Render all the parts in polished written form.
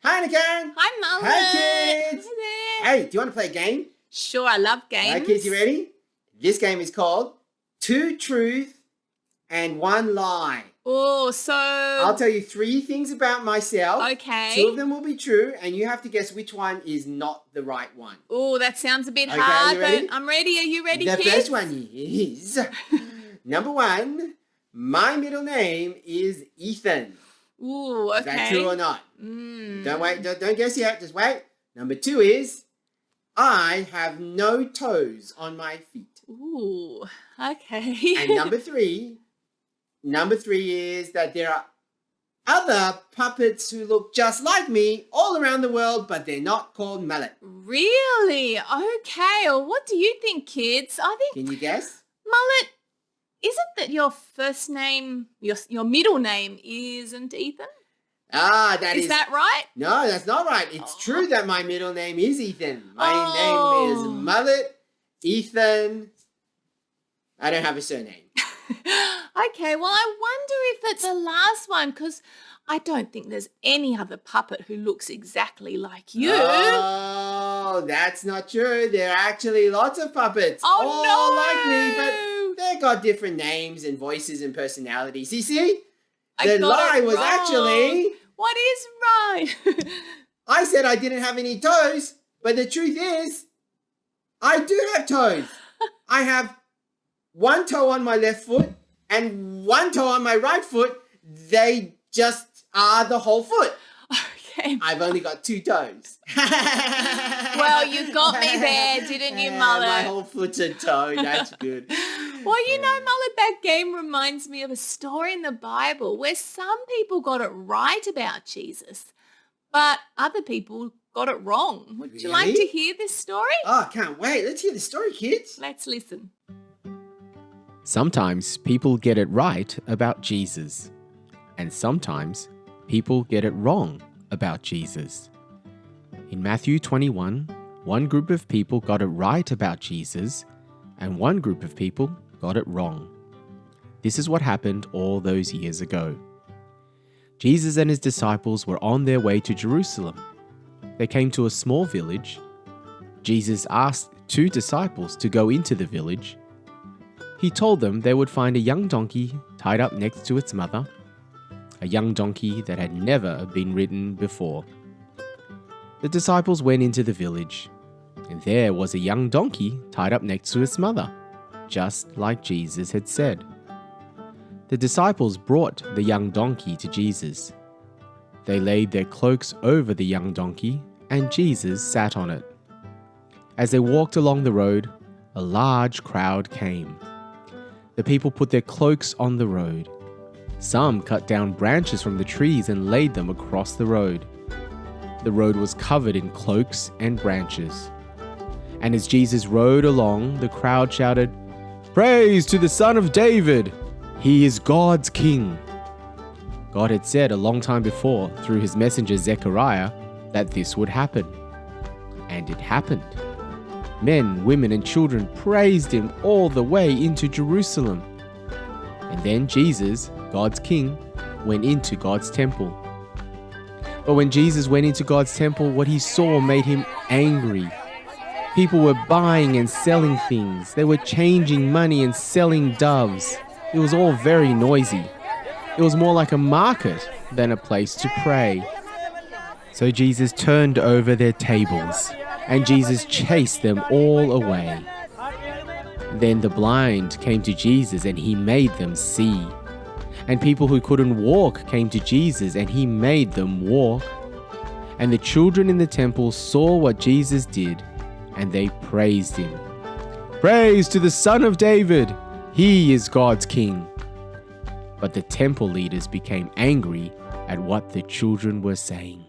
Hi, Anna Karen. Hi, Mullet. Hi, kids. Hi there. Hey, do you want to play a game? Sure, I love games. All right, kids, you ready? This game is called Two Truths and One Lie. Oh, so... I'll tell you 3 things about myself. Okay. 2 of them will be true, and you have to guess which one is not the right one. Oh, that sounds a bit Okay, hard, you ready? but I'm ready. Are you ready, The kids? first one is... Number 1, my middle name is Ethan. Ooh, okay. Is that true or not? Don't wait. Don't guess yet. Just wait. Number 2 is I have no toes on my feet. Ooh, okay. And number three is that there are other puppets who look just like me all around the world, but they're not called Mullet. Really? Okay. Well, what do you think, kids? I think... Can you guess? Mullet, is it that your first name, your middle name isn't Ethan? Is that right? No, that's not right. It's true that my middle name is Ethan. My name is Mullet, Ethan. I don't have a surname. Okay, well, I wonder if it's the last one because I don't think there's any other puppet who looks exactly like you. Oh, that's not true. There are actually lots of puppets. All like me, but they've got different names and voices and personalities. You see? The lie was actually... What is right? I said I didn't have any toes, but the truth is, I do have toes. I have 1 toe on my left foot and 1 toe on my right foot. They just are the whole foot. Okay. I've only got 2 toes. Well, you got me there, didn't you, Mullet? My whole foot's a toe. That's good. Well, you know, Mullet, that game reminds me of a story in the Bible where some people got it right about Jesus, but other people got it wrong. Would you like to hear this story? Oh, I can't wait. Let's hear the story, kids. Let's listen. Sometimes people get it right about Jesus, and sometimes people get it wrong about Jesus. In Matthew 21, one group of people got it right about Jesus, and one group of people got it wrong. This is what happened all those years ago. Jesus and his disciples were on their way to Jerusalem. They came to a small village. Jesus asked 2 disciples to go into the village. He told them they would find a young donkey tied up next to its mother, a young donkey that had never been ridden before. The disciples went into the village, and there was a young donkey tied up next to its mother, just like Jesus had said. The disciples brought the young donkey to Jesus. They laid their cloaks over the young donkey, and Jesus sat on it. As they walked along the road, a large crowd came. The people put their cloaks on the road. Some cut down branches from the trees and laid them across the road. The road was covered in cloaks and branches. And as Jesus rode along, the crowd shouted, "Praise to the Son of David! He is God's King!" God had said a long time before, through his messenger Zechariah, that this would happen. And it happened. Men, women, and children praised him all the way into Jerusalem. And then Jesus, God's King, went into God's temple. But when Jesus went into God's temple, what he saw made him angry. People were buying and selling things. They were changing money and selling doves. It was all very noisy. It was more like a market than a place to pray. So Jesus turned over their tables, and Jesus chased them all away. Then the blind came to Jesus, and he made them see. And people who couldn't walk came to Jesus, and he made them walk. And the children in the temple saw what Jesus did, and they praised him. "Praise to the Son of David! He is God's King!" But the temple leaders became angry at what the children were saying.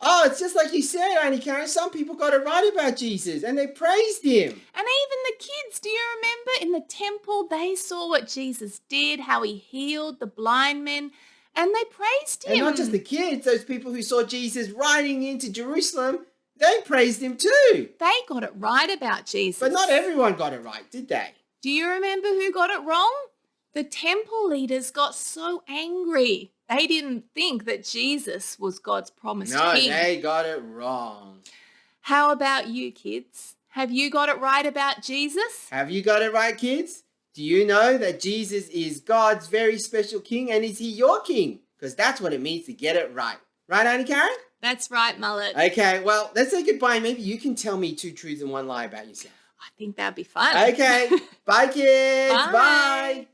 Oh, it's just like you said, Auntie Karen. Some people got it right about Jesus and they praised him. And even the kids, do you remember in the temple, they saw what Jesus did, how he healed the blind men, and they praised him. And not just the kids, those people who saw Jesus riding into Jerusalem, they praised him too. They got it right about Jesus. But not everyone got it right, did they? Do you remember who got it wrong? The temple leaders got so angry. They didn't think that Jesus was God's promised No, king. they got it wrong. How about you, kids? Have you got it right about Jesus? Have you got it right, kids? Do you know that Jesus is God's very special king, and is he your king? Because that's what it means to get it right. Right, Auntie Karen? That's right, Mullet. Okay, well, let's say goodbye. Maybe you can tell me 2 truths and 1 lie about yourself. I think that'd be fun. Okay, bye, kids. Bye. Bye.